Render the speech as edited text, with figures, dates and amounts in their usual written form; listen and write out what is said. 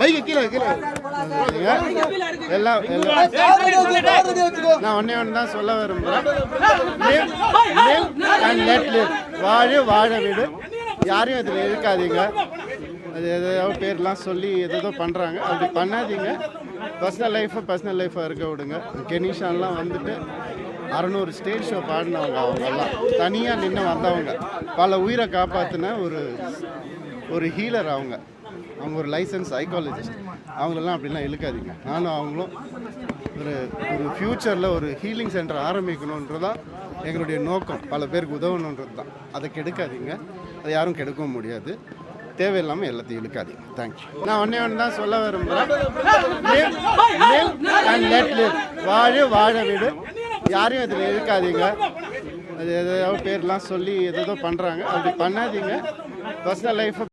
மைக்கு கீழே கீழே எல்லாம் நான் ஒன்னே ஒன்று தான் சொல்ல விரும்புகிறேன். வாழ வீடு யாரையும் இதில் இருக்காதீங்க. அது எதையோ பேர்லாம் சொல்லி எதோ பண்ணுறாங்க, அப்படி பண்ணாதீங்க. பர்சனல் லைஃபாக இருக்க விடுங்க. கெனிஷான்லாம் வந்துட்டு 600 ஸ்டேஜ் ஷோ பாடினவங்க, அவங்கெல்லாம் தனியாக நின்று வந்தவங்க, பல உயிரை காப்பாற்றின ஒரு ஹீலர். அவங்க ஒரு லைசன்ஸ் சைக்காலஜிஸ்ட். அவங்களெல்லாம் அப்படிலாம் இழுக்காதீங்க. நானும் அவங்களும் ஒரு ஃப்யூச்சரில் ஒரு ஹீலிங் சென்டர் ஆரம்பிக்கணுன்றதான் எங்களுடைய நோக்கம். பல பேருக்கு உதவணுன்றது தான். அதை கெடுக்காதீங்க. அதை யாரும் கெடுக்கவும் முடியாது. தேவையில்லாமல் எல்லாத்தையும் இழுக்காதீங்க. தேங்க்யூ. நான் ஒன்றே ஒன்று தான் சொல்ல விரும்புகிறேன். வாழ வீடு யாரையும் இதில் இருக்காதீங்க. அது எதையோ பேர்லாம் சொல்லி எதோ பண்ணுறாங்க, அப்படி பண்ணாதீங்க. பர்சனல் லைஃப்பை